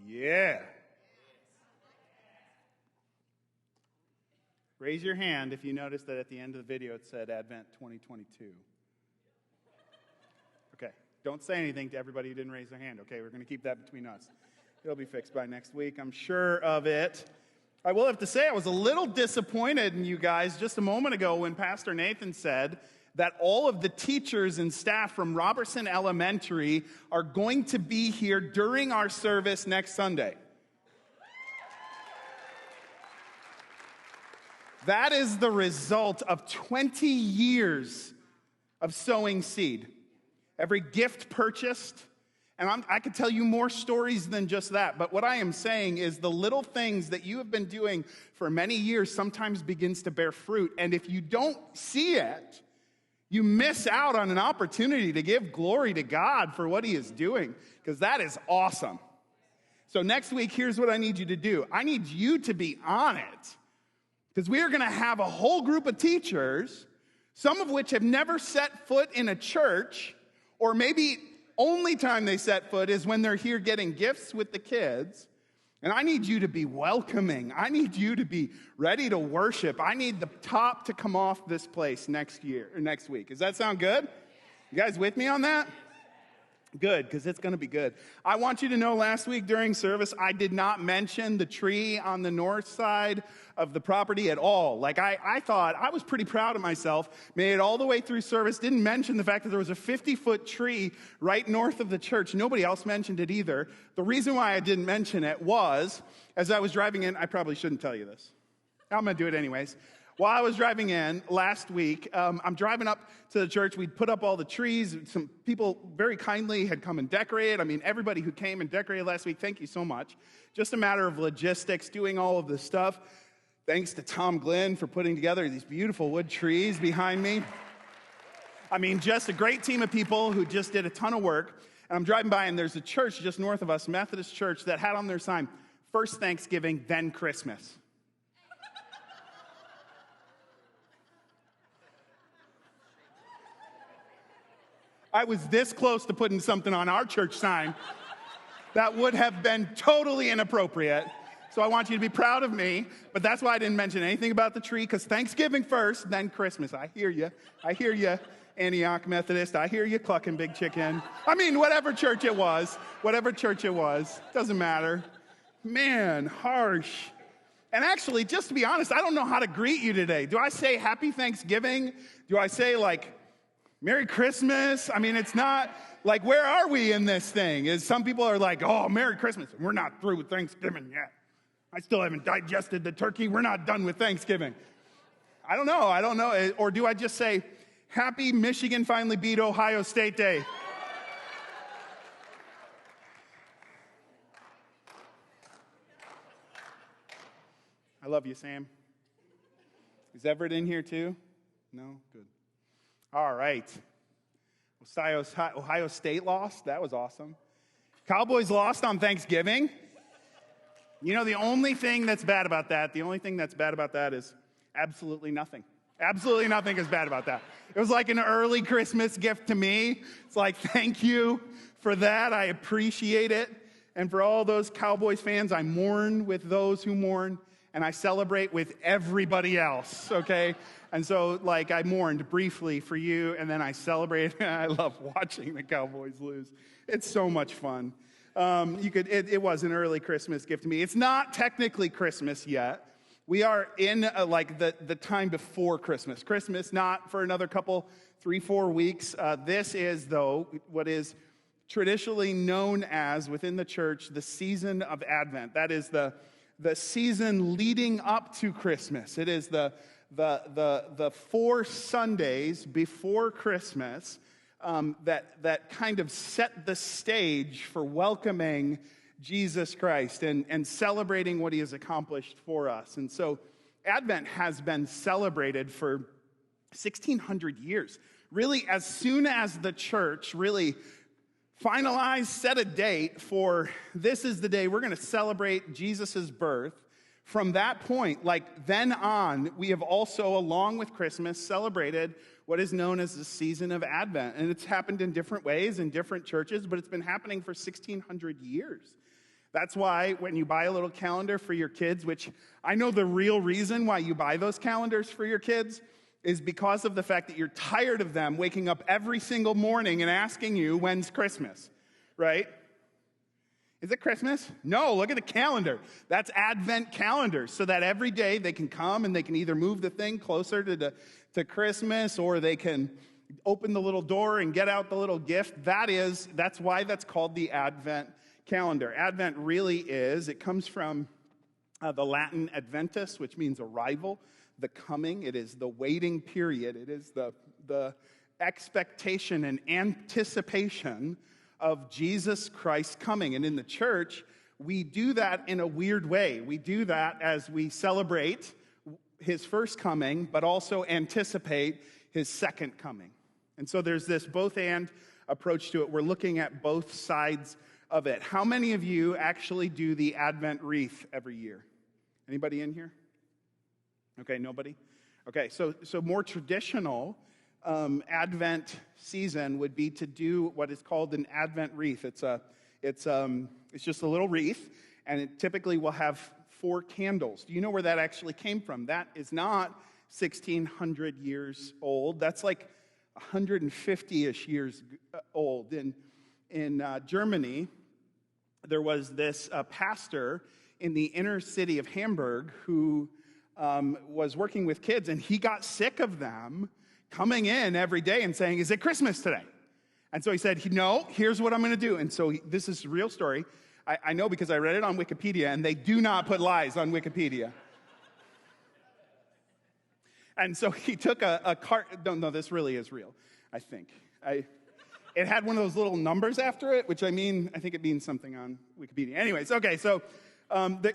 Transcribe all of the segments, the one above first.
Yeah. Raise your hand if you noticed that at the end of the video it said Advent 2022. Okay. Don't say anything to everybody who didn't raise their hand, okay? We're going to keep that between us. It'll be fixed by next week, I'm sure of it. I will have to say I was a little disappointed in you guys just a moment ago when Pastor Nathan said that all of the teachers and staff from Robertson Elementary are going to be here during our service next Sunday. That is the result of 20 years of sowing seed. Every gift purchased, and I could tell you more stories than just that, but what I am saying is the little things that you have been doing for many years sometimes begins to bear fruit, and if you don't see it, you miss out on an opportunity to give glory to God for what he is doing, because that is awesome. So next week, here's what I need you to do. I need you to be on it, because we are going to have a whole group of teachers, some of which have never set foot in a church, or maybe only time they set foot is when they're here getting gifts with the kids. And I need you to be welcoming. I need you to be ready to worship. I need the top to come off this place next week. Does that sound good? You guys with me on that? Good, because it's going to be good. I want you to know last week during service, I did not mention the tree on the north side of the property at all. Like I thought, I was pretty proud of myself, made it all the way through service, didn't mention the fact that there was a 50-foot tree right north of the church. Nobody else mentioned it either. The reason why I didn't mention it was, as I was driving in, I probably shouldn't tell you this. I'm going to do it anyways. While I was driving in last week, I'm driving up to the church. We'd put up all the trees. Some people very kindly had come and decorated. I mean, everybody who came and decorated last week, thank you so much. Just a matter of logistics, doing all of this stuff. Thanks to Tom Glenn for putting together these beautiful wood trees behind me. I mean, just a great team of people who just did a ton of work. And I'm driving by, and there's a church just north of us, Methodist Church, that had on their sign, first Thanksgiving, then Christmas. I was this close to putting something on our church sign that would have been totally inappropriate. So I want you to be proud of me, but that's why I didn't mention anything about the tree, because Thanksgiving first, then Christmas. I hear you, Antioch Methodist. I hear you clucking Big Chicken. I mean, whatever church it was, doesn't matter. Man, harsh. And actually, just to be honest, I don't know how to greet you today. Do I say Happy Thanksgiving? Do I say, like, Merry Christmas? I mean, it's not, like, where are we in this thing? Some people are like, oh, Merry Christmas. We're not through with Thanksgiving yet. I still haven't digested the turkey. We're not done with Thanksgiving. I don't know. Or do I just say, Happy Michigan finally beat Ohio State Day? I love you, Sam. Is Everett in here too? No? Good. All right. Ohio State lost. That was awesome. Cowboys lost on Thanksgiving. You know, the only thing that's bad about that is absolutely nothing. Absolutely nothing is bad about that. It was like an early Christmas gift to me. It's like, thank you for that. I appreciate it. And for all those Cowboys fans, I mourn with those who mourn, and I celebrate with everybody else, okay? And so, like, I mourned briefly for you, and then I celebrated. I love watching the Cowboys lose. It's so much fun. It was an early Christmas gift to me. It's not technically Christmas yet. We are in the time before Christmas. Christmas not for another couple, 3-4 weeks. This is, though, what is traditionally known as, within the church, the season of Advent. That is the season leading up to Christmas. It is the 4 Sundays before Christmas that kind of set the stage for welcoming Jesus Christ and celebrating what he has accomplished for us. And so Advent has been celebrated for 1,600 years. Really, as soon as the church really finalized, set a date for this is the day we're going to celebrate Jesus' birth. From that point, like then on, we have also, along with Christmas, celebrated what is known as the season of Advent. And it's happened in different ways in different churches, but it's been happening for 1,600 years. That's why when you buy a little calendar for your kids, which I know the real reason why you buy those calendars for your kids is because of the fact that you're tired of them waking up every single morning and asking you, when's Christmas, right? Is it Christmas? No, look at the calendar. That's Advent calendars, so that every day they can come and they can either move the thing closer to Christmas, or they can open the little door and get out the little gift. That's why that's called the Advent calendar. Advent really is, it comes from the Latin adventus, which means arrival, the coming. It is the waiting period. It is the expectation and anticipation of Jesus Christ coming. And in the church, we do that in a weird way. We do that as we celebrate his first coming, but also anticipate his second coming. And so there's this both-and approach to it. We're looking at both sides of it. How many of you actually do the Advent wreath every year? Anybody in here? Okay, nobody? Okay, so more traditional Advent season would be to do what is called an Advent wreath. It's just a little wreath, and it typically will have 4 candles. Do you know where that actually came from? That is not 1,600 years old. That's like 150-ish years old. In Germany, there was this pastor in the inner city of Hamburg who was working with kids, and he got sick of them coming in every day and saying, is it Christmas today? And so he said, no, here's what I'm going to do. And so this is a real story. I know because I read it on Wikipedia, and they do not put lies on Wikipedia. And so he took a cart. No, this really is real, I think. It had one of those little numbers after it, which I think it means something on Wikipedia. Anyways, okay, so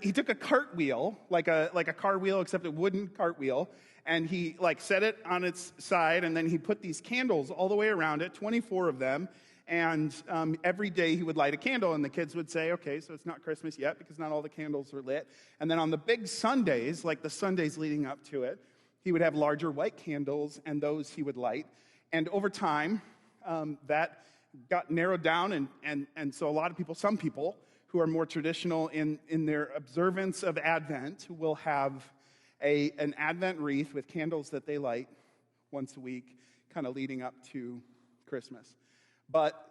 he took a cartwheel, like a car wheel, except a wooden cartwheel, and he set it on its side, and then he put these candles all the way around it, 24 of them, and every day he would light a candle, and the kids would say, okay, so it's not Christmas yet because not all the candles are lit. And then on the big Sundays, like the Sundays leading up to it, he would have larger white candles, and those he would light. And over time, that got narrowed down, and so some people who are more traditional in their observance of Advent will have an Advent wreath with candles that they light once a week, kind of leading up to Christmas. But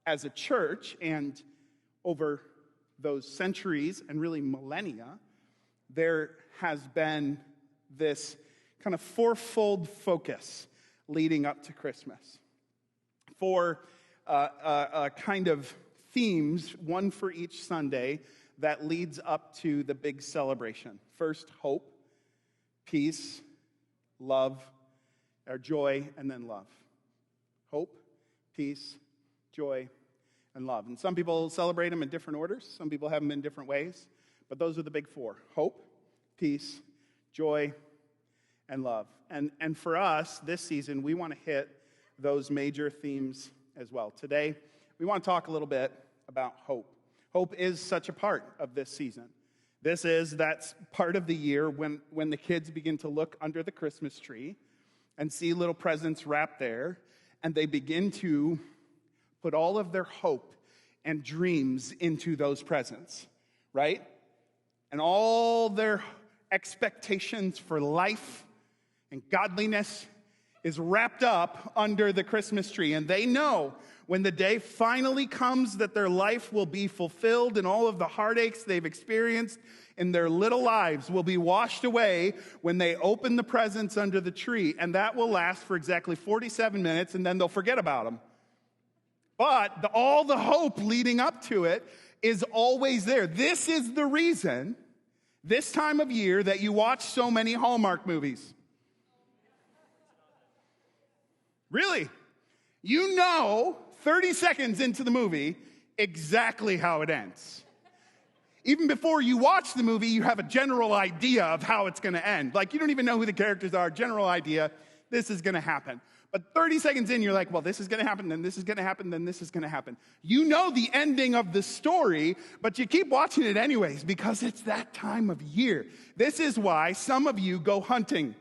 as a church, and over those centuries and really millennia, there has been this kind of fourfold focus leading up to Christmas. 4 kind of themes, one for each Sunday, that leads up to the big celebration. First, hope, peace, love, or joy, and then love. Hope, peace, joy, and love. And some people celebrate them in different orders. Some people have them in different ways. But those are the big 4. Hope, peace, joy, and love. And for us, this season, we want to hit those major themes as well. Today, we want to talk a little bit about hope. Hope is such a part of this season. That's part of the year when the kids begin to look under the Christmas tree and see little presents wrapped there, and they begin to put all of their hope and dreams into those presents, right? And all their expectations for life and godliness is wrapped up under the Christmas tree. And they know when the day finally comes that their life will be fulfilled and all of the heartaches they've experienced in their little lives will be washed away when they open the presents under the tree. And that will last for exactly 47 minutes, and then they'll forget about them. But all the hope leading up to it is always there. This is the reason this time of year that you watch so many Hallmark movies. Really? You know 30 seconds into the movie exactly how it ends. Even before you watch the movie, you have a general idea of how it's going to end. Like, you don't even know who the characters are, general idea, this is going to happen. But 30 seconds in, you're like, well, this is going to happen, then this is going to happen, then this is going to happen. You know the ending of the story, but you keep watching it anyways because it's that time of year. This is why some of you go hunting.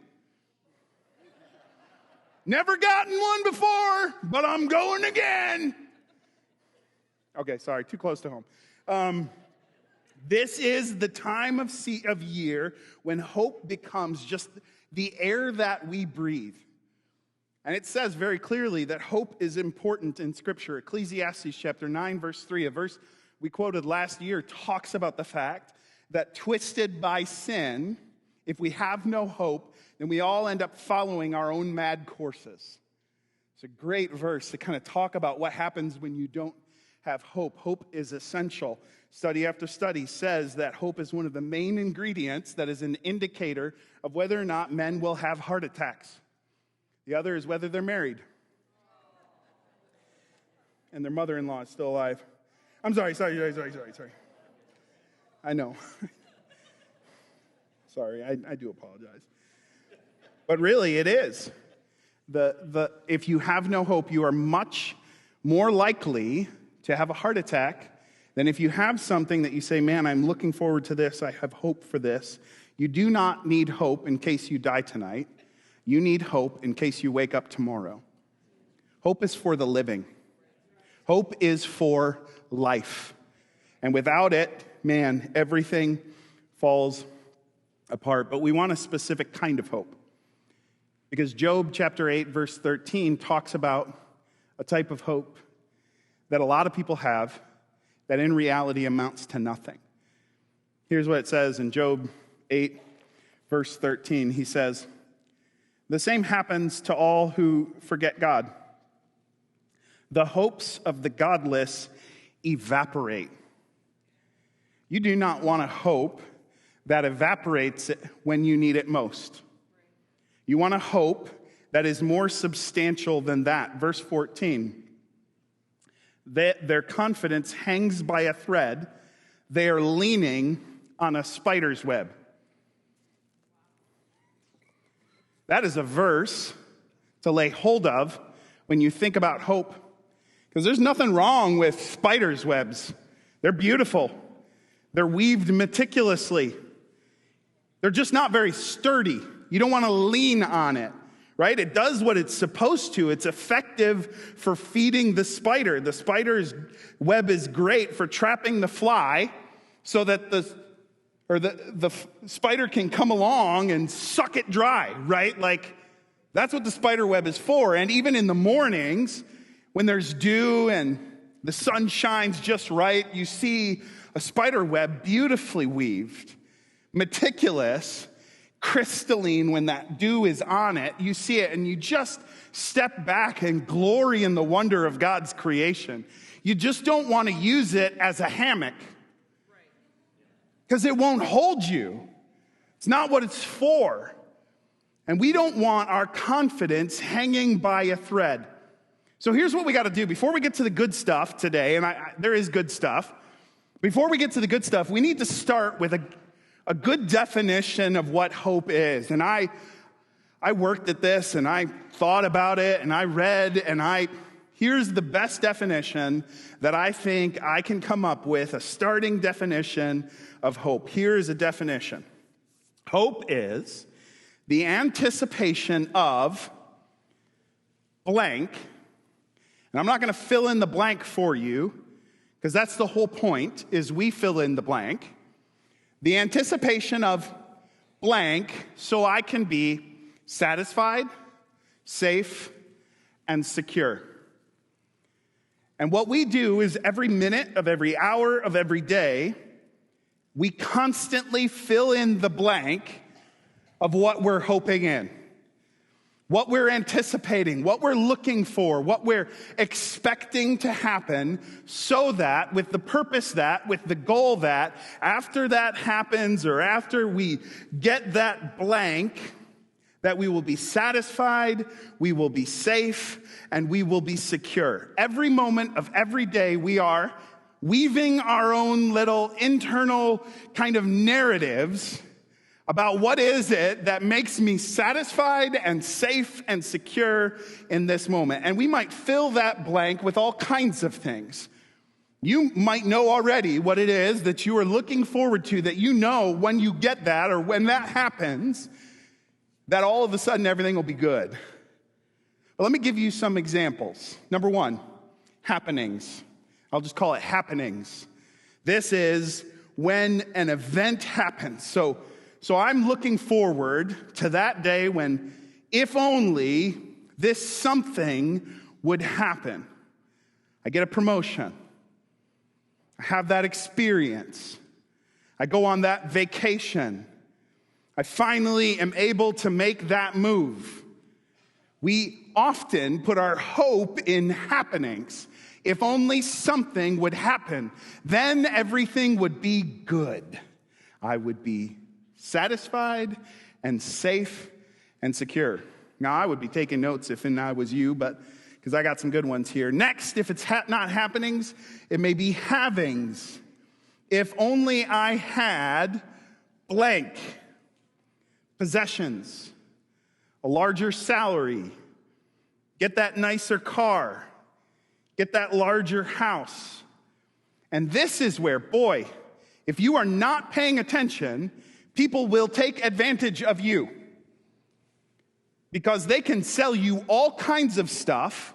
Never gotten one before, but I'm going again. Okay, sorry, too close to home. This is the time of year when hope becomes just the air that we breathe. And it says very clearly that hope is important in Scripture. Ecclesiastes chapter 9, verse 3, a verse we quoted last year, talks about the fact that twisted by sin, if we have no hope, then we all end up following our own mad courses. It's a great verse to kind of talk about what happens when you don't have hope. Hope is essential. Study after study says that hope is one of the main ingredients that is an indicator of whether or not men will have heart attacks. The other is whether they're married. And their mother-in-law is still alive. I'm sorry. I know. Sorry, I do apologize. But really, it is. If you have no hope, you are much more likely to have a heart attack than if you have something that you say, man, I'm looking forward to this, I have hope for this. You do not need hope in case you die tonight. You need hope in case you wake up tomorrow. Hope is for the living. Hope is for life. And without it, man, everything falls apart. But we want a specific kind of hope. Because Job chapter 8, verse 13 talks about a type of hope that a lot of people have that in reality amounts to nothing. Here's what it says in Job 8, verse 13. He says, the same happens to all who forget God. The hopes of the godless evaporate. You do not want a hope that evaporates when you need it most. You want a hope that is more substantial than that. Verse 14. Their confidence hangs by a thread. They are leaning on a spider's web. That is a verse to lay hold of when you think about hope. Because there's nothing wrong with spiders' webs. They're beautiful. They're weaved meticulously. They're just not very sturdy. You don't want to lean on it, right? It does what it's supposed to. It's effective for feeding the spider. The spider's web is great for trapping the fly so that the spider can come along and suck it dry, right? Like, that's what the spider web is for. And even in the mornings, when there's dew and the sun shines just right, you see a spider web beautifully weaved, meticulous, crystalline. When that dew is on it, you see it and you just step back and glory in the wonder of God's creation. You just don't want to use it as a hammock because it won't hold you. It's not what it's for. And we don't want our confidence hanging by a thread. So here's what we got to do. Before we get to the good stuff today, and there is good stuff. Before we get to the good stuff, we need to start with a good definition of what hope is. And I worked at this, and I thought about it, and I read, and here's the best definition that I think I can come up with, a starting definition of hope. Here is a definition. Hope is the anticipation of blank, and I'm not going to fill in the blank for you, because that's the whole point, is we fill in the blank. The anticipation of blank so I can be satisfied, safe, and secure. And what we do is every minute of every hour of every day, we constantly fill in the blank of what we're hoping in. what we're anticipating, what we're looking for, what we're expecting to happen, so that, with the purpose that, with the goal that, after that happens or after we get that blank, that we will be satisfied, we will be safe, and we will be secure. Every moment of every day we are weaving our own little internal kind of narratives about what is it that makes me satisfied and safe and secure in this moment. And we might fill that blank with all kinds of things. You might know already what it is that you are looking forward to, that you know when you get that or when that happens, that all of a sudden everything will be good. But let me give you some examples. Number one, happenings. I'll just call it happenings. This is when an event happens. So I'm looking forward to that day when, if only this something would happen. I get a promotion. I have that experience. I go on that vacation. I finally am able to make that move. We often put our hope in happenings. If only something would happen, then everything would be good. I would be satisfied and safe and secure. Now, I would be taking notes if I was you, but because I got some good ones here. Next, if it's not happenings, it may be havings. If only I had blank. Possessions, a larger salary, get that nicer car, get that larger house. And this is where, boy, if you are not paying attention, people will take advantage of you. Because they can sell you all kinds of stuff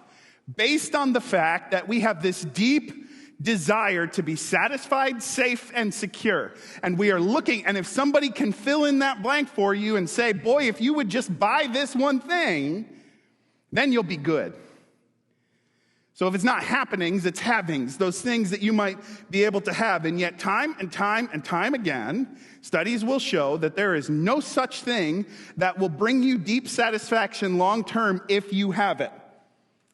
based on the fact that we have this deep desire to be satisfied, safe, and secure. And we are looking, and if somebody can fill in that blank for you and say, boy, if you would just buy this one thing, then you'll be good. So if it's not happenings, it's havings, those things that you might be able to have. And yet time and time and time again, studies will show that there is no such thing that will bring you deep satisfaction long term if you have it.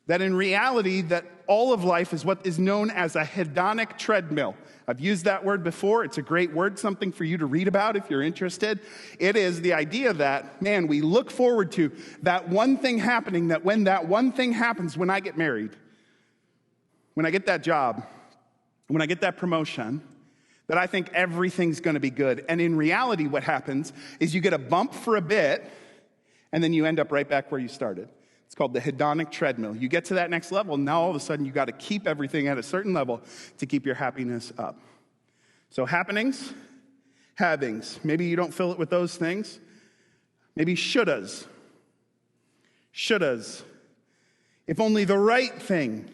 That in reality, that all of life is what is known as a hedonic treadmill. I've used that word before. It's a great word, something for you to read about if you're interested. It is the idea that, man, we look forward to that one thing happening, that when that one thing happens, when I get married, when I get that job, when I get that promotion, that I think everything's going to be good. And in reality, what happens is you get a bump for a bit, and then you end up right back where you started. It's called the hedonic treadmill. You get to that next level, and now all of a sudden you got to keep everything at a certain level to keep your happiness up. So happenings, havings. Maybe you don't fill it with those things. Maybe shouldas. Shouldas. If only the right thing.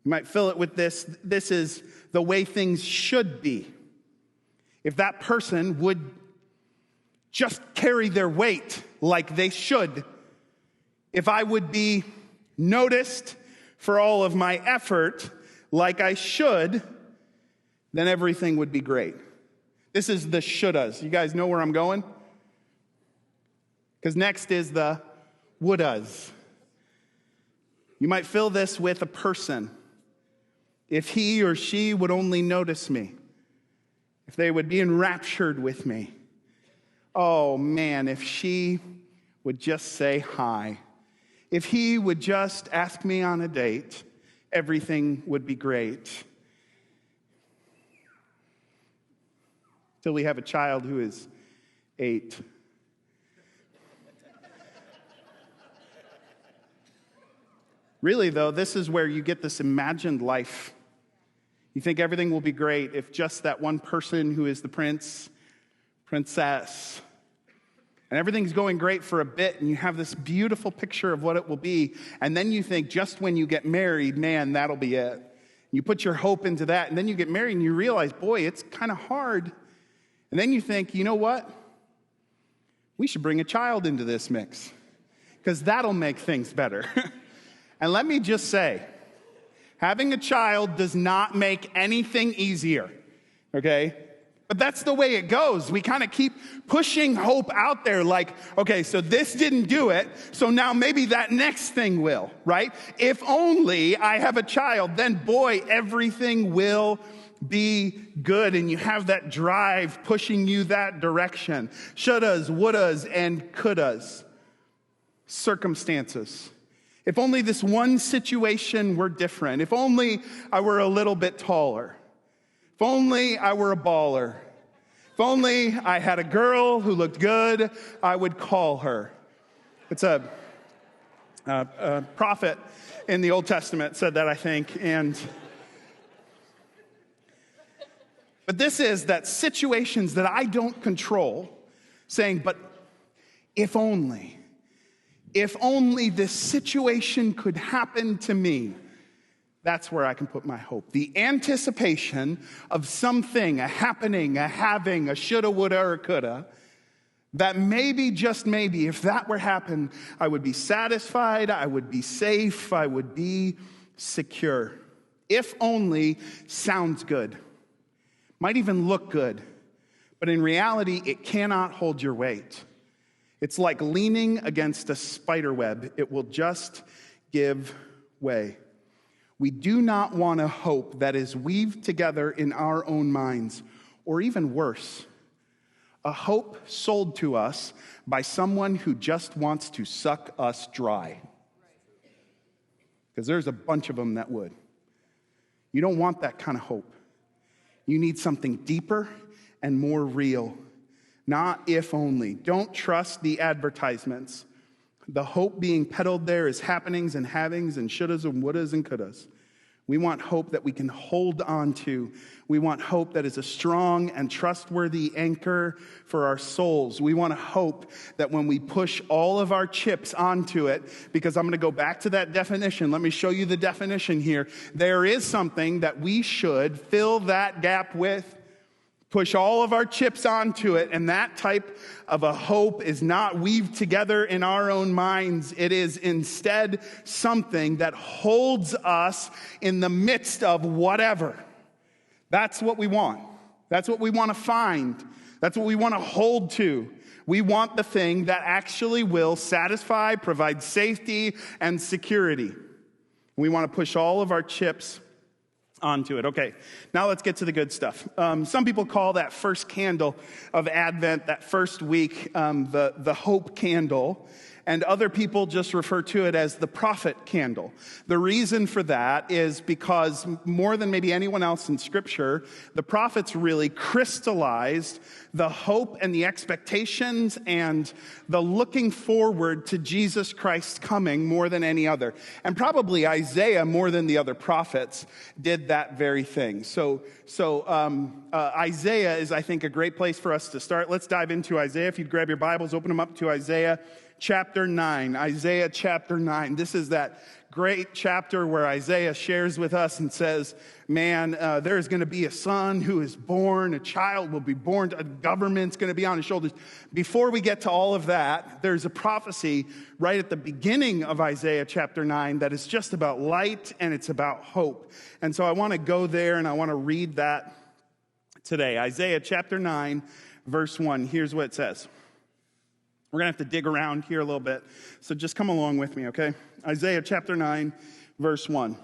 You might fill it with this. This is the way things should be. If that person would just carry their weight like they should. If I would be noticed for all of my effort like I should, then everything would be great. This is the shouldas. You guys know where I'm going? Because next is the wouldas. You might fill this with a person. If he or she would only notice me. If they would be enraptured with me. Oh man, if she would just say hi. If he would just ask me on a date, everything would be great. Till we have a child who is 8. Really, though, this is where you get this imagined life. You think everything will be great if just that one person who is the prince, princess, and everything's going great for a bit, and you have this beautiful picture of what it will be, and then you think just when you get married, man, that'll be it. You put your hope into that, and then you get married, and you realize, boy, it's kind of hard. And then you think, you know what? We should bring a child into this mix, because that'll make things better. And let me just say, having a child does not make anything easier, okay? But that's the way it goes. We kind of keep pushing hope out there like, okay, so this didn't do it, so now maybe that next thing will, right? If only I have a child, then boy, everything will be good. And you have that drive pushing you that direction. Shouldas, wouldas, and couldas. Circumstances. If only this one situation were different. If only I were a little bit taller. If only I were a baller. If only I had a girl who looked good, I would call her. It's a prophet in the Old Testament said that, I think. But this is that situations that I don't control, saying, but if only this situation could happen to me. That's where I can put my hope. The anticipation of something, a happening, a having, a shoulda, woulda, or coulda, that maybe, just maybe, if that were happen, I would be satisfied, I would be safe, I would be secure. If only sounds good. Might even look good. But in reality, it cannot hold your weight. It's like leaning against a spider web. It will just give way. We do not want a hope that is weaved together in our own minds, or even worse, a hope sold to us by someone who just wants to suck us dry. Because there's a bunch of them that would. You don't want that kind of hope. You need something deeper and more real. Not if only. Don't trust the advertisements. The hope being peddled there is happenings and havings and shouldas and wouldas and couldas. We want hope that we can hold on to. We want hope that is a strong and trustworthy anchor for our souls. We want a hope that when we push all of our chips onto it, because I'm going to go back to that definition. Let me show you the definition here. There is something that we should fill that gap with. Push all of our chips onto it, and that type of a hope is not weaved together in our own minds. It is instead something that holds us in the midst of whatever. That's what we want. That's what we want to find. That's what we want to hold to. We want the thing that actually will satisfy, provide safety and security. We want to push all of our chips onto it. Okay, now let's get to the good stuff. Some people call that first candle of Advent, that first week, the hope candle. And other people just refer to it as the prophet candle. The reason for that is because more than maybe anyone else in Scripture, the prophets really crystallized the hope and the expectations and the looking forward to Jesus Christ's coming more than any other. And probably Isaiah, more than the other prophets, did that very thing. So Isaiah is, I think, a great place for us to start. Let's dive into Isaiah. If you'd grab your Bibles, open them up to Isaiah chapter 9. Isaiah chapter 9. This is that great chapter where Isaiah shares with us and says, man, there's going to be a son who is born, a child will be born, a government's going to be on his shoulders. Before we get to all of that, there's a prophecy right at the beginning of Isaiah chapter 9 that is just about light and it's about hope. And so I want to go there and I want to read that today. Isaiah chapter 9, verse 1. Here's what it says. We're going to have to dig around here a little bit, so just come along with me, okay? Isaiah chapter 9, verse 1.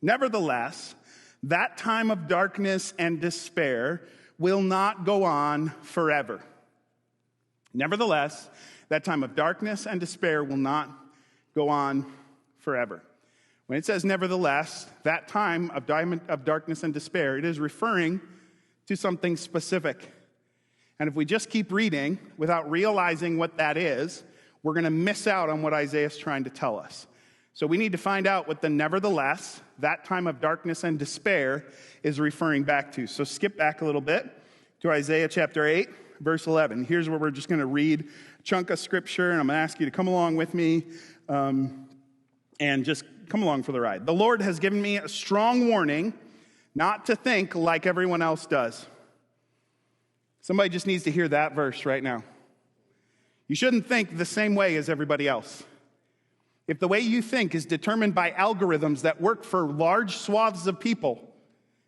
Nevertheless, that time of darkness and despair will not go on forever. Nevertheless, that time of darkness and despair will not go on forever. When it says nevertheless, that time of darkness and despair, it is referring to something specific. And if we just keep reading without realizing what that is, we're going to miss out on what Isaiah is trying to tell us. So we need to find out what the nevertheless, that time of darkness and despair, is referring back to. So skip back a little bit to Isaiah chapter 8, verse 11. Here's where we're just going to read a chunk of scripture, and I'm going to ask you to come along with me and just come along for the ride. The Lord has given me a strong warning not to think like everyone else does. Somebody just needs to hear that verse right now. You shouldn't think the same way as everybody else. If the way you think is determined by algorithms that work for large swaths of people,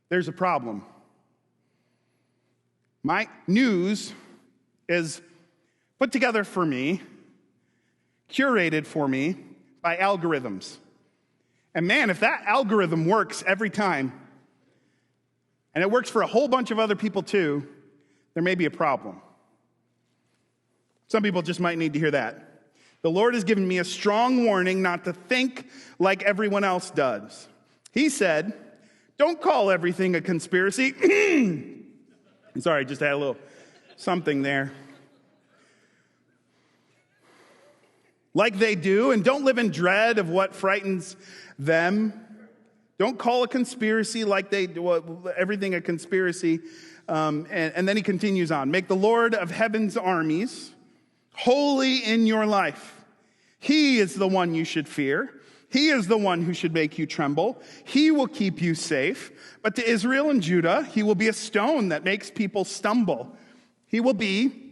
there's a problem. My news is put together for me, curated for me by algorithms. And man, if that algorithm works every time, and it works for a whole bunch of other people too, there may be a problem. Some people just might need to hear that. The Lord has given me a strong warning not to think like everyone else does. He said, don't call everything a conspiracy. Sorry, just had a little something there. Like they do, and don't live in dread of what frightens them. Don't call a conspiracy like they do, everything a conspiracy. And then he continues on. Make the Lord of heaven's armies holy in your life. He is the one you should fear. He is the one who should make you tremble. He will keep you safe. But to Israel and Judah, he will be a stone that makes people stumble. He will be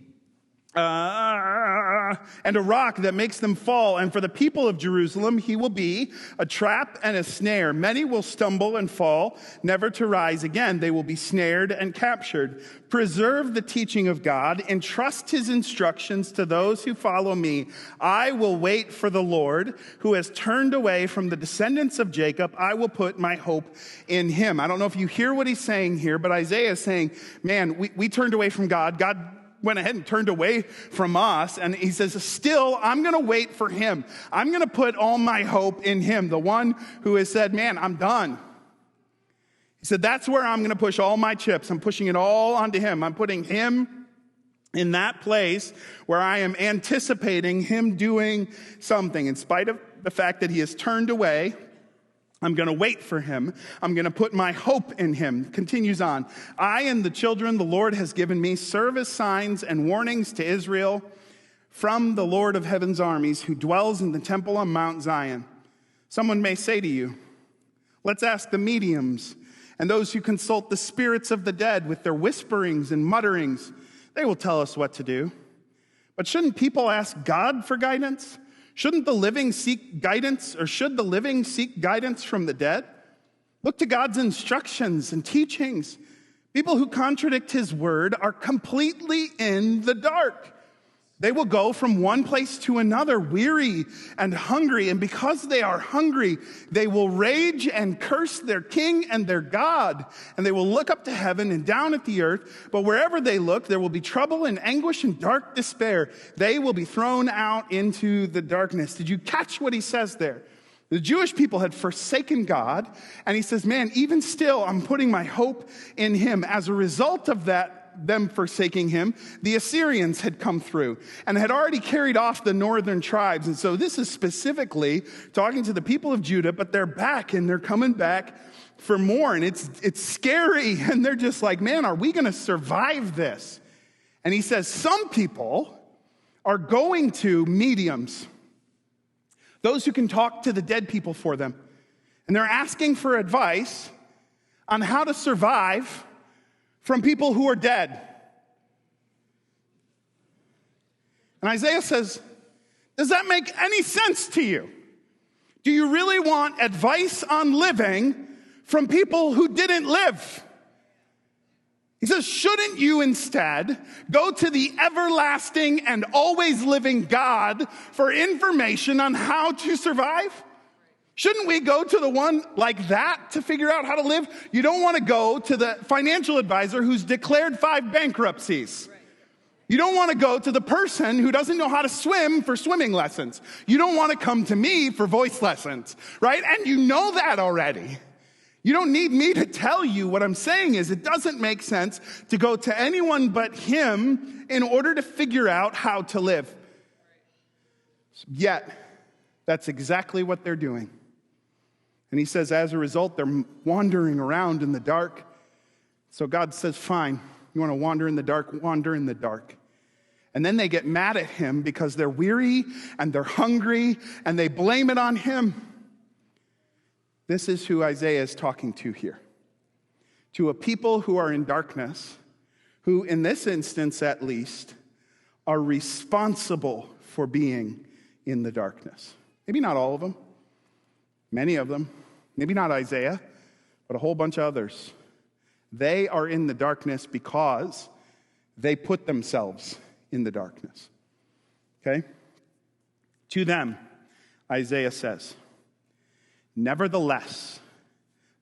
and a rock that makes them fall. And for the people of Jerusalem, he will be a trap and a snare. Many will stumble and fall, never to rise again. They will be snared and captured. Preserve the teaching of God and trust his instructions to those who follow me. I will wait for the Lord, who has turned away from the descendants of Jacob. I will put my hope in him. I don't know if you hear what he's saying here, but Isaiah is saying, man, we turned away from God. God went ahead and turned away from us. And he says, still, I'm going to wait for him. I'm going to put all my hope in him, the one who has said, man, I'm done. He said, that's where I'm going to push all my chips. I'm pushing it all onto him. I'm putting him in that place where I am anticipating him doing something. In spite of the fact that he has turned away, I'm going to wait for him. I'm going to put my hope in him. Continues on. I and the children the Lord has given me serve as signs and warnings to Israel from the Lord of heaven's armies who dwells in the temple on Mount Zion. Someone may say to you, let's ask the mediums and those who consult the spirits of the dead with their whisperings and mutterings. They will tell us what to do. But shouldn't people ask God for guidance? Shouldn't the living seek guidance, or should the living seek guidance from the dead? Look to God's instructions and teachings. People who contradict his word are completely in the dark. They will go from one place to another, weary and hungry. And because they are hungry, they will rage and curse their king and their God. And they will look up to heaven and down at the earth. But wherever they look, there will be trouble and anguish and dark despair. They will be thrown out into the darkness. Did you catch what he says there? The Jewish people had forsaken God. And he says, man, even still, I'm putting my hope in him. As a result of them forsaking him, the Assyrians had come through and had already carried off the northern tribes. And so this is specifically talking to the people of Judah, but they're back and they're coming back for more. And it's scary. And they're just like, man, are we going to survive this? And he says, some people are going to mediums, those who can talk to the dead people for them. And they're asking for advice on how to survive from people who are dead. And Isaiah says, does that make any sense to you? Do you really want advice on living from people who didn't live? He says, shouldn't you instead go to the everlasting and always living God for information on how to survive? Shouldn't we go to the one like that to figure out how to live? You don't want to go to the financial advisor who's declared 5 bankruptcies. You don't want to go to the person who doesn't know how to swim for swimming lessons. You don't want to come to me for voice lessons, right? And you know that already. You don't need me to tell you. What I'm saying is it doesn't make sense to go to anyone but him in order to figure out how to live. Yet, that's exactly what they're doing. And he says, as a result, they're wandering around in the dark. So God says, fine, you want to wander in the dark? Wander in the dark. And then they get mad at him because they're weary and they're hungry and they blame it on him. This is who Isaiah is talking to here. To a people who are in darkness, who in this instance at least, are responsible for being in the darkness. Maybe not all of them. Many of them, maybe not Isaiah, but a whole bunch of others. They are in the darkness because they put themselves in the darkness. Okay? To them, Isaiah says, nevertheless,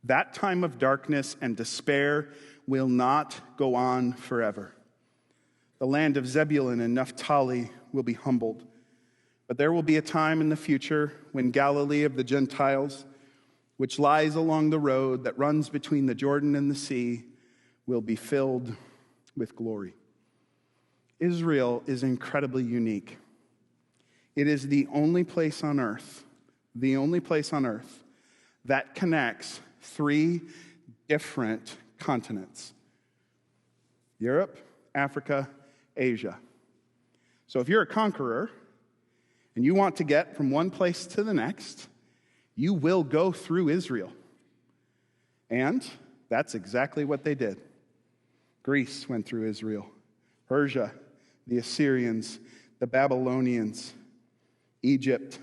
that time of darkness and despair will not go on forever. The land of Zebulun and Naphtali will be humbled. But there will be a time in the future when Galilee of the Gentiles, which lies along the road that runs between the Jordan and the sea, will be filled with glory. Israel is incredibly unique. It is the only place on earth that connects 3 different continents: Europe, Africa, Asia. So if you're a conqueror and you want to get from one place to the next, you will go through Israel. And that's exactly what they did. Greece went through Israel. Persia, the Assyrians, the Babylonians, Egypt.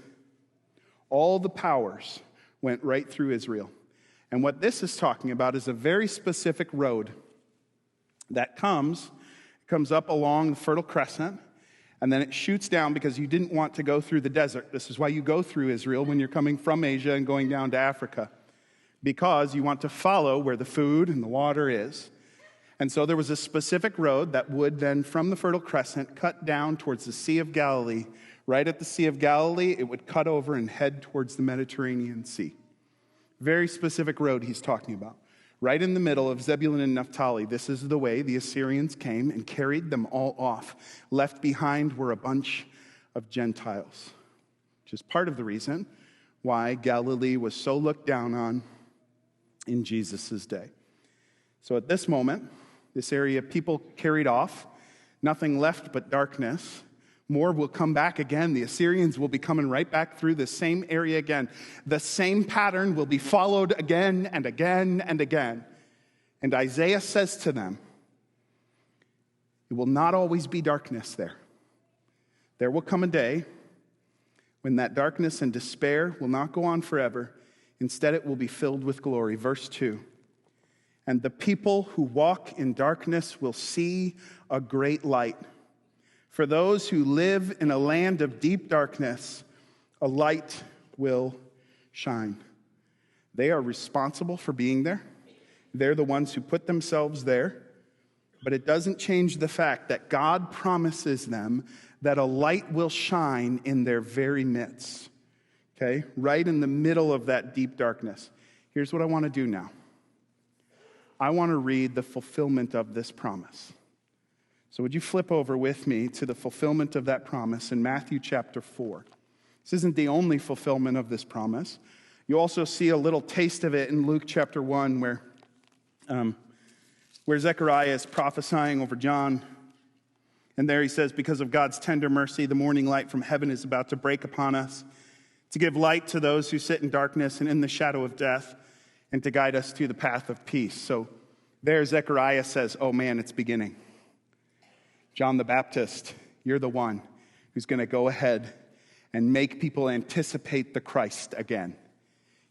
All the powers went right through Israel. And what this is talking about is a very specific road that comes up along the Fertile Crescent, and then it shoots down because you didn't want to go through the desert. This is why you go through Israel when you're coming from Asia and going down to Africa, because you want to follow where the food and the water is. And so there was a specific road that would then, from the Fertile Crescent, cut down towards the Sea of Galilee. Right at the Sea of Galilee, it would cut over and head towards the Mediterranean Sea. Very specific road he's talking about. Right in the middle of Zebulun and Naphtali, this is the way the Assyrians came and carried them all off. Left behind were a bunch of Gentiles, which is part of the reason why Galilee was so looked down on in Jesus' day. So at this moment, this area, people carried off, nothing left but darkness. More will come back again. The Assyrians will be coming right back through the same area again. The same pattern will be followed again and again and again. And Isaiah says to them, it will not always be darkness there. There will come a day when that darkness and despair will not go on forever. Instead, it will be filled with glory. Verse 2. And the people who walk in darkness will see a great light. For those who live in a land of deep darkness, a light will shine. They are responsible for being there. They're the ones who put themselves there. But it doesn't change the fact that God promises them that a light will shine in their very midst. Okay? Right in the middle of that deep darkness. Here's what I want to do now. I want to read the fulfillment of this promise. So would you flip over with me to the fulfillment of that promise in Matthew chapter 4. This isn't the only fulfillment of this promise. You also see a little taste of it in Luke chapter 1 where Zechariah is prophesying over John. And there he says, because of God's tender mercy, the morning light from heaven is about to break upon us, to give light to those who sit in darkness and in the shadow of death, and to guide us to the path of peace. So there Zechariah says, oh man, it's beginning. John the Baptist, you're the one who's going to go ahead and make people anticipate the Christ again.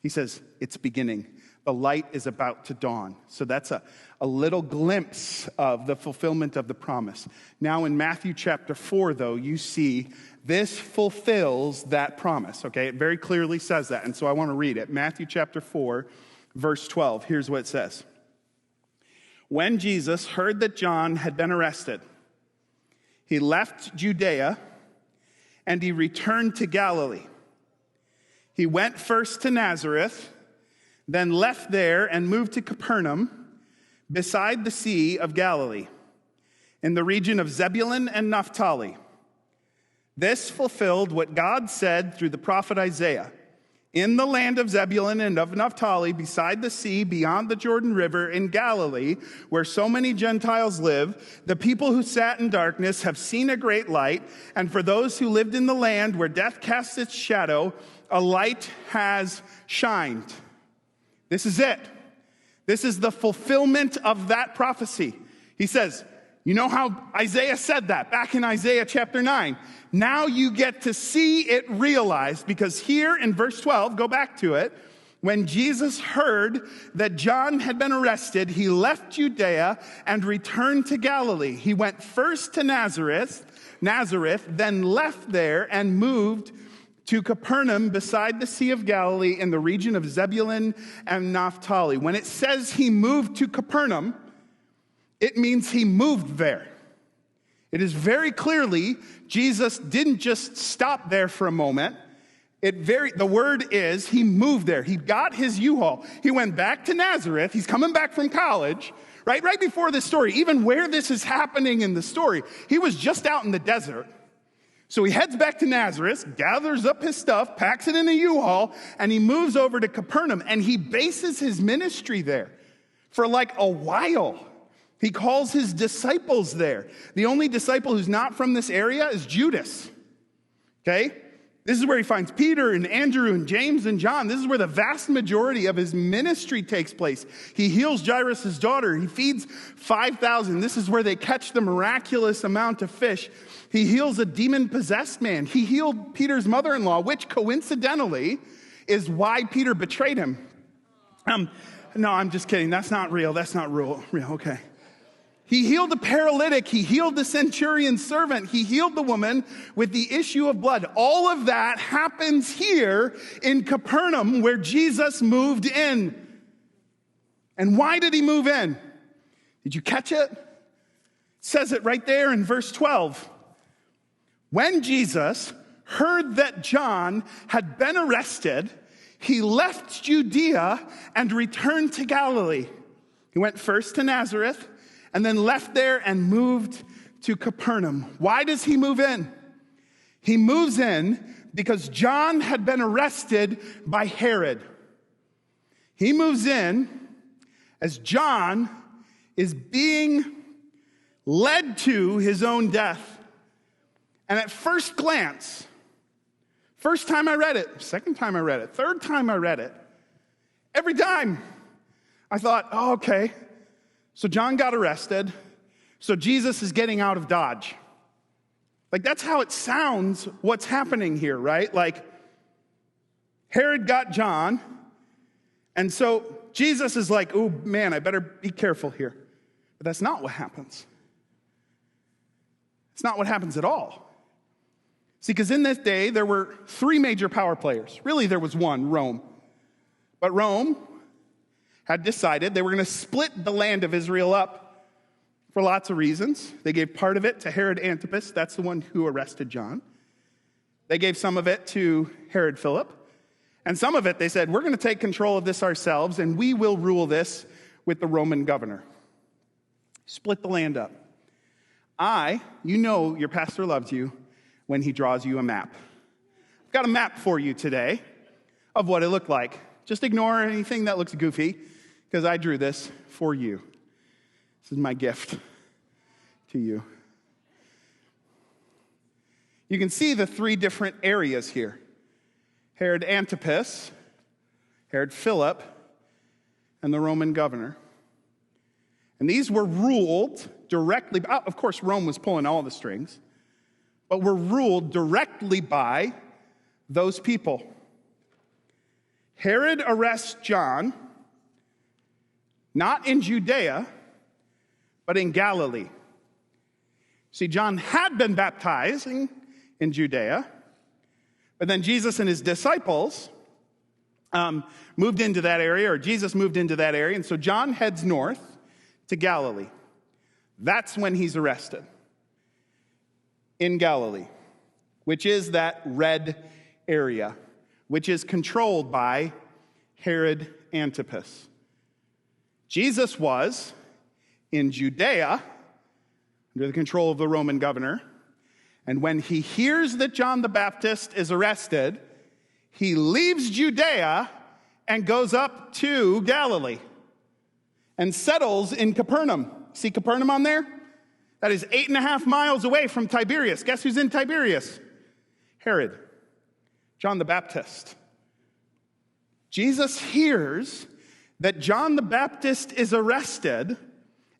He says, it's beginning. The light is about to dawn. So that's a little glimpse of the fulfillment of the promise. Now in Matthew chapter 4, though, you see this fulfills that promise. Okay, it very clearly says that. And so I want to read it. Matthew chapter 4, verse 12. Here's what it says. When Jesus heard that John had been arrested, he left Judea and he returned to Galilee. He went first to Nazareth, then left there and moved to Capernaum beside the Sea of Galilee, in the region of Zebulun and Naphtali. This fulfilled what God said through the prophet Isaiah. In the land of Zebulun and of Naphtali, beside the sea, beyond the Jordan River, in Galilee, where so many Gentiles live, the people who sat in darkness have seen a great light, and for those who lived in the land where death casts its shadow, a light has shined. This is it. This is the fulfillment of that prophecy. He says, you know how Isaiah said that back in Isaiah chapter 9. Now you get to see it realized, because here in verse 12, go back to it, When Jesus heard that John had been arrested, he left Judea and returned to Galilee. He went first to Nazareth, then left there and moved to Capernaum beside the Sea of Galilee in the region of Zebulun and Naphtali. When it says he moved to Capernaum, it means he moved there. It is very clearly Jesus didn't just stop there for a moment. The word is he moved there. He got his U-Haul. He went back to Nazareth. He's coming back from college, right before this story, even where this is happening in the story. He was just out in the desert. So he heads back to Nazareth, gathers up his stuff, packs it in a U-Haul, and he moves over to Capernaum, and he bases his ministry there for like a while. He calls his disciples there. The only disciple who's not from this area is Judas, okay? This is where he finds Peter and Andrew and James and John. This is where the vast majority of his ministry takes place. He heals Jairus' daughter. He feeds 5,000. This is where they catch the miraculous amount of fish. He heals a demon-possessed man. He healed Peter's mother-in-law, which coincidentally is why Peter betrayed him. No, I'm just kidding. That's not real. That's not real. Okay. He healed the paralytic. He healed the centurion's servant. He healed the woman with the issue of blood. All of that happens here in Capernaum where Jesus moved in. And why did he move in? Did you catch it? It says it right there in verse 12. When Jesus heard that John had been arrested, he left Judea and returned to Galilee. He went first to Nazareth, and then left there and moved to Capernaum. Why does he move in? He moves in because John had been arrested by Herod. He moves in as John is being led to his own death. And at first glance, first time I read it, second time I read it, third time I read it, every time I thought, oh, okay. So John got arrested, so Jesus is getting out of Dodge. Like, that's how it sounds, what's happening here, right? Like, Herod got John, and so Jesus is like, oh, man, I better be careful here. But that's not what happens. It's not what happens at all. See, because in this day, there were three major power players. Really, there was one, Rome. But Rome had decided they were going to split the land of Israel up for lots of reasons. They gave part of it to Herod Antipas. That's the one who arrested John. They gave some of it to Herod Philip. And some of it, they said, we're going to take control of this ourselves, and we will rule this with the Roman governor. Split the land up. You know your pastor loves you when he draws you a map. I've got a map for you today of what it looked like. Just ignore anything that looks goofy, because I drew this for you. This is my gift to you. You can see the three different areas here. Herod Antipas, Herod Philip, and the Roman governor. And these were ruled directly, of course, Rome was pulling all the strings, but were ruled directly by those people. Herod arrests John, not in Judea, but in Galilee. See, John had been baptizing in Judea, but then Jesus and his disciples moved into that area, or Jesus moved into that area, and so John heads north to Galilee. That's when he's arrested. In Galilee, which is that red area, which is controlled by Herod Antipas. Jesus was in Judea under the control of the Roman governor, and when he hears that John the Baptist is arrested, he leaves Judea and goes up to Galilee and settles in Capernaum. See Capernaum on there? That is 8.5 miles away from Tiberias. Guess who's in Tiberias? Herod, John the Baptist. Jesus hears that John the Baptist is arrested,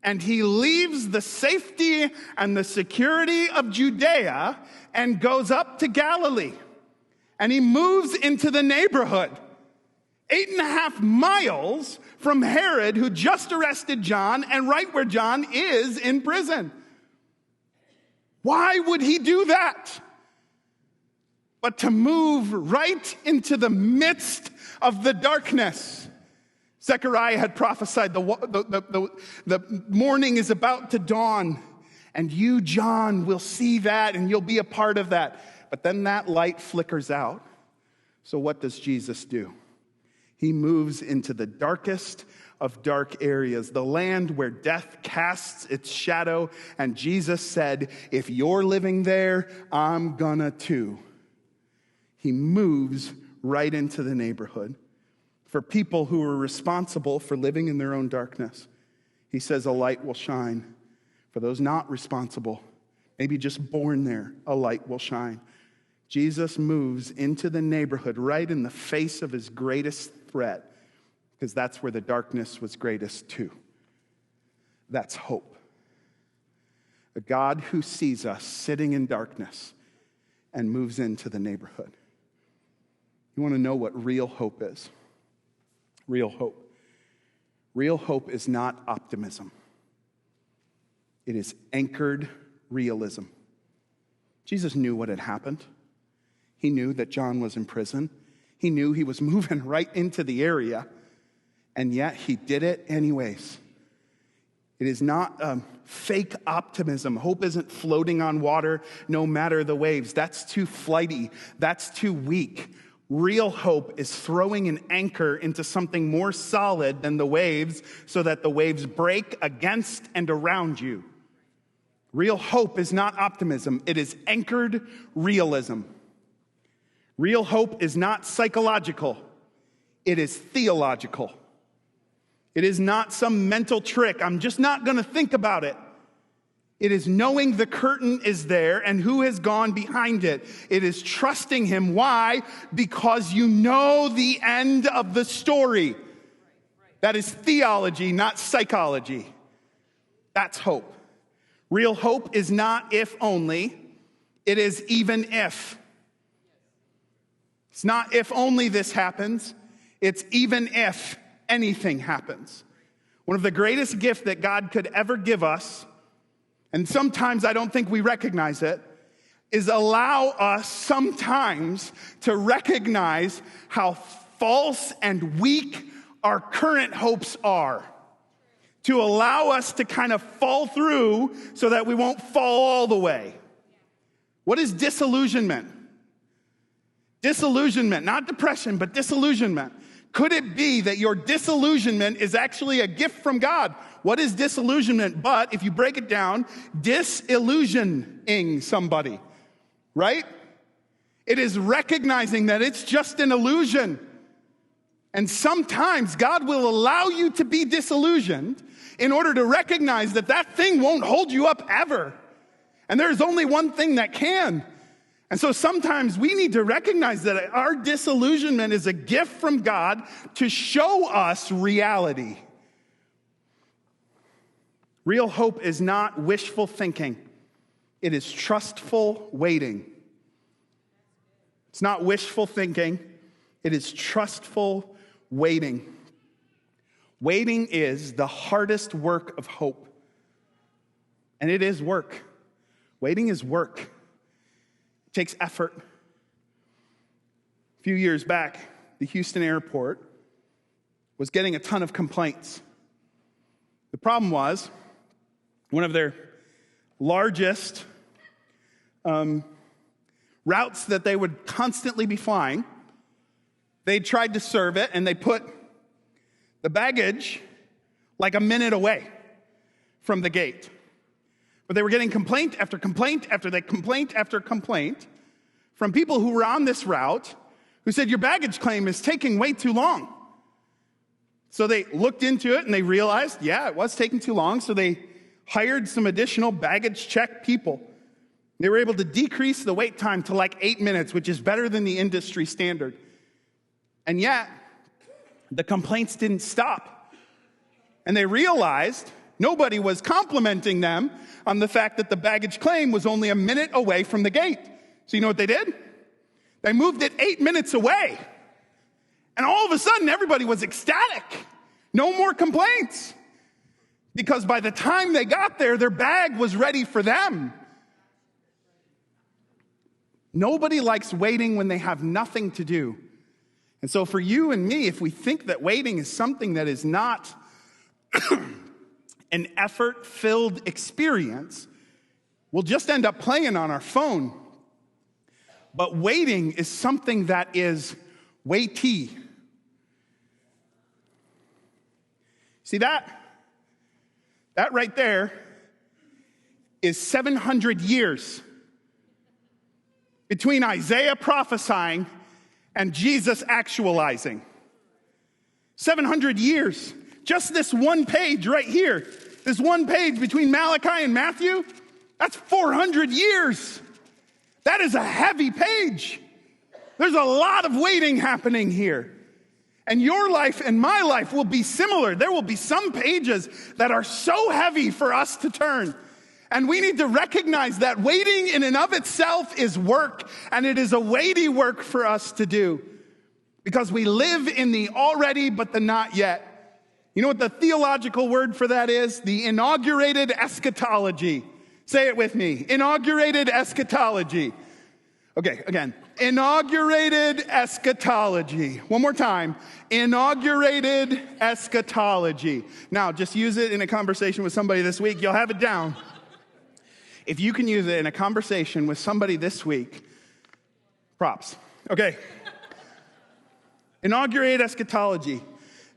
and he leaves the safety and the security of Judea and goes up to Galilee. And he moves into the neighborhood. 8.5 miles from Herod, who just arrested John, and right where John is in prison. Why would he do that? But to move right into the midst of the darkness. Zechariah had prophesied the morning is about to dawn, and you, John, will see that, and you'll be a part of that. But then that light flickers out. So what does Jesus do? He moves into the darkest of dark areas, the land where death casts its shadow. And Jesus said, if you're living there, I'm gonna too. He moves right into the neighborhood. For people who are responsible for living in their own darkness, he says a light will shine. For those not responsible, maybe just born there, a light will shine. Jesus moves into the neighborhood right in the face of his greatest threat, because that's where the darkness was greatest too. That's hope. A God who sees us sitting in darkness and moves into the neighborhood. You want to know what real hope is? Real hope. Real hope is not optimism. It is anchored realism. Jesus knew what had happened. He knew that John was in prison. He knew he was moving right into the area, and yet he did it anyways. It is not fake optimism. Hope isn't floating on water no matter the waves. That's too flighty. That's too weak. Real hope is throwing an anchor into something more solid than the waves so that the waves break against and around you. Real hope is not optimism. It is anchored realism. Real hope is not psychological. It is theological. It is not some mental trick. I'm just not going to think about it. It is knowing the curtain is there and who has gone behind it. It is trusting him. Why? Because you know the end of the story. That is theology, not psychology. That's hope. Real hope is not if only. It is even if. It's not if only this happens. It's even if anything happens. One of the greatest gifts that God could ever give us, and sometimes I don't think we recognize it, is allow us sometimes to recognize how false and weak our current hopes are. To allow us to kind of fall through so that we won't fall all the way. What is disillusionment? Disillusionment, not depression, but disillusionment. Could it be that your disillusionment is actually a gift from God? What is disillusionment? But if you break it down, disillusioning somebody, right? It is recognizing that it's just an illusion. And sometimes God will allow you to be disillusioned in order to recognize that that thing won't hold you up ever. And there's only one thing that can. And so sometimes we need to recognize that our disillusionment is a gift from God to show us reality. Real hope is not wishful thinking. It is trustful waiting. It's not wishful thinking. It is trustful waiting. Waiting is the hardest work of hope. And it is work. Waiting is work. It takes effort. A few years back, the Houston airport was getting a ton of complaints. The problem was, one of their largest routes that they would constantly be flying, they tried to serve it, and they put the baggage like a minute away from the gate. But they were getting complaint after complaint after complaint after complaint from people who were on this route who said, your baggage claim is taking way too long. So they looked into it and they realized, yeah, it was taking too long. So they hired some additional baggage check people. They were able to decrease the wait time to like 8 minutes, which is better than the industry standard. And yet, the complaints didn't stop. And they realized nobody was complimenting them on the fact that the baggage claim was only a minute away from the gate. So you know what they did? They moved it 8 minutes away. And all of a sudden, everybody was ecstatic. No more complaints. Because by the time they got there, their bag was ready for them. Nobody likes waiting when they have nothing to do. And so for you and me, if we think that waiting is something that is not an effort-filled experience, we'll just end up playing on our phone. But waiting is something that is weighty. See that? That right there is 700 years between Isaiah prophesying and Jesus actualizing. 700 years. Just this one page right here. This one page between Malachi and Matthew, that's 400 years. That is a heavy page. There's a lot of waiting happening here. And your life and my life will be similar. There will be some pages that are so heavy for us to turn. And we need to recognize that waiting in and of itself is work, and it is a weighty work for us to do. Because we live in the already but the not yet. You know what the theological word for that is? The inaugurated eschatology. Say it with me. Inaugurated eschatology. Okay, again. Inaugurated eschatology. One more time. Inaugurated eschatology. Now, just use it in a conversation with somebody this week. You'll have it down. If you can use it in a conversation with somebody this week, props. Okay. Inaugurated eschatology.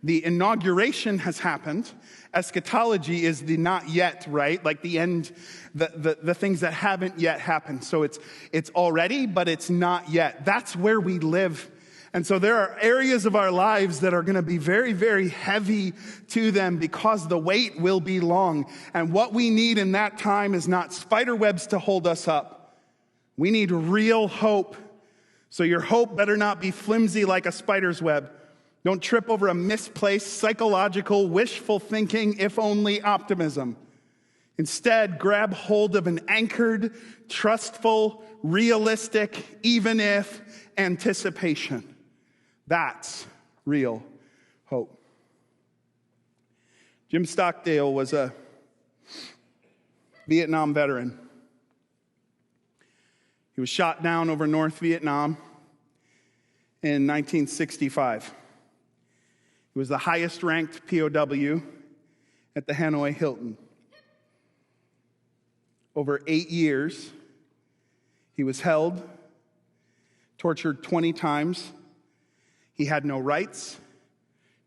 The inauguration has happened. Eschatology is the not yet, right? Like the end, the things that haven't yet happened. So it's already, but it's not yet. That's where we live. And so there are areas of our lives that are going to be very, very heavy to them because the wait will be long. And what we need in that time is not spider webs to hold us up. We need real hope. So your hope better not be flimsy like a spider's web. Don't trip over a misplaced psychological, wishful thinking, if only optimism. Instead, grab hold of an anchored, trustful, realistic, even if anticipation. That's real hope. Jim Stockdale was a Vietnam veteran. He was shot down over North Vietnam in 1965. He was the highest ranked POW at the Hanoi Hilton. Over 8 years, he was held, tortured 20 times. He had no rights,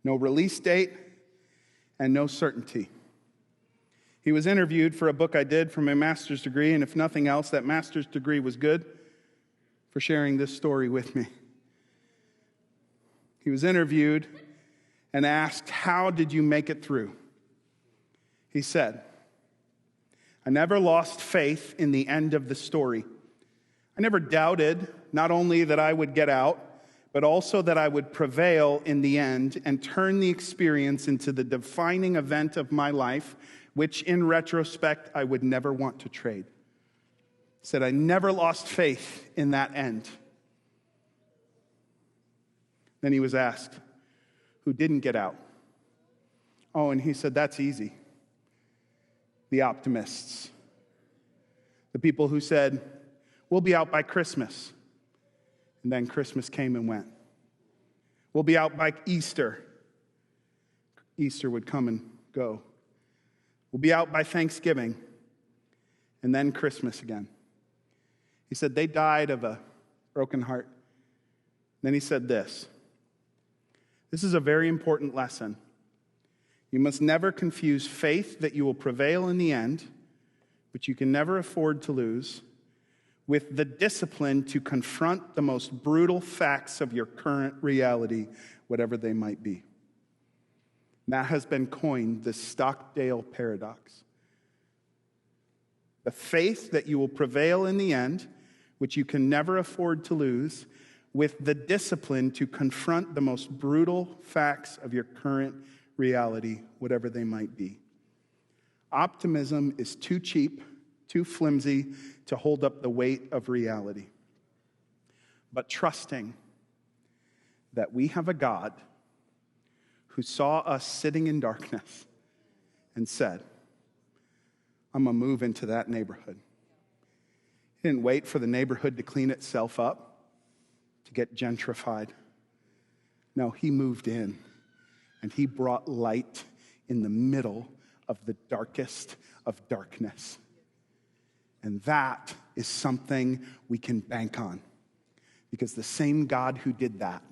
no release date, and no certainty. He was interviewed for a book I did for my master's degree, and if nothing else, that master's degree was good for sharing this story with me. He was interviewed and asked, "How did you make it through?" He said, "I never lost faith in the end of the story. I never doubted not only that I would get out, but also that I would prevail in the end and turn the experience into the defining event of my life, which in retrospect I would never want to trade." He said, "I never lost faith in that end." Then he was asked, "Who didn't get out?" Oh, and he said, "That's easy. The optimists. The people who said, we'll be out by Christmas." And then Christmas came and went. "We'll be out by Easter." Easter would come and go. "We'll be out by Thanksgiving." And then Christmas again. He said they died of a broken heart. Then he said this. This is a very important lesson. You must never confuse faith that you will prevail in the end, which you can never afford to lose, with the discipline to confront the most brutal facts of your current reality, whatever they might be. That has been coined the Stockdale paradox. The faith that you will prevail in the end, which you can never afford to lose, with the discipline to confront the most brutal facts of your current reality, whatever they might be. Optimism is too cheap, too flimsy to hold up the weight of reality. But trusting that we have a God who saw us sitting in darkness and said, I'm going to move into that neighborhood. He didn't wait for the neighborhood to clean itself up, to get gentrified. No, he moved in, and he brought light in the middle of the darkest of darkness. And that is something we can bank on, because the same God who did that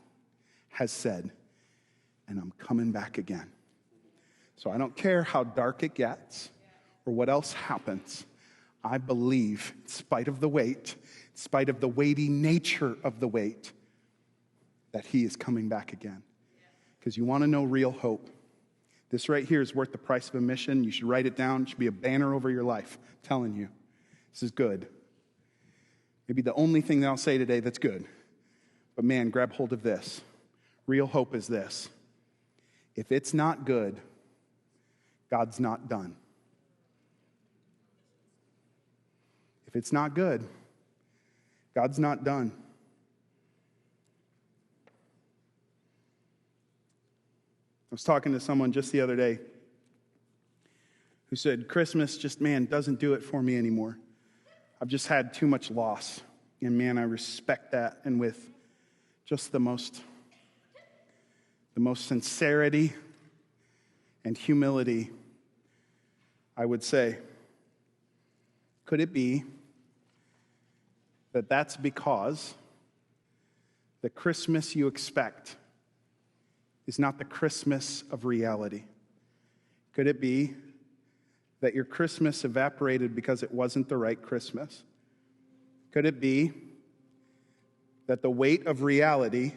has said, and I'm coming back again. So I don't care how dark it gets or what else happens. I believe, in spite of the weight, in spite of the weighty nature of the weight, that he is coming back again. Because you want to know real hope. This right here is worth the price of admission. You should write it down. It should be a banner over your life. I'm telling you, this is good. Maybe the only thing that I'll say today that's good. But man, grab hold of this. Real hope is this. If it's not good, God's not done. If it's not good, God's not done. I was talking to someone just the other day who said, Christmas just, man, doesn't do it for me anymore. I've just had too much loss. And man, I respect that. And with just the most sincerity and humility, I would say, could it be that that's because the Christmas you expect is not the Christmas of reality? Could it be that your Christmas evaporated because it wasn't the right Christmas? Could it be that the weight of reality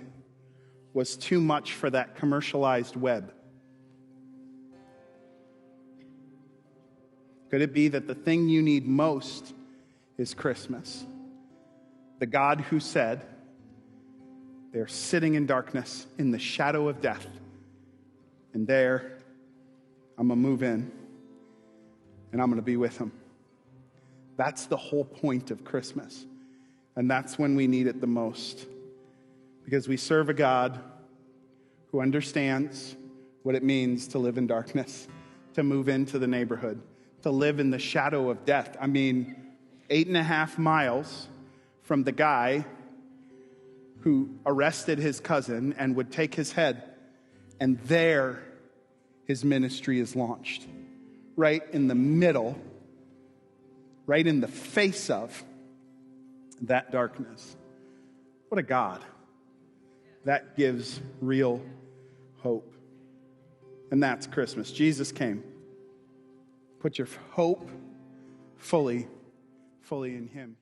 was too much for that commercialized web? Could it be that the thing you need most is Christmas? The God who said, they're sitting in darkness in the shadow of death, and there I'm going to move in, and I'm going to be with him. That's the whole point of Christmas, and that's when we need it the most, because we serve a God who understands what it means to live in darkness, to move into the neighborhood, to live in the shadow of death. I mean, 8.5 miles from the guy who arrested his cousin and would take his head, and there his ministry is launched. Right in the middle, right in the face of that darkness. What a God. That gives real hope. And that's Christmas. Jesus came. Put your hope fully in him.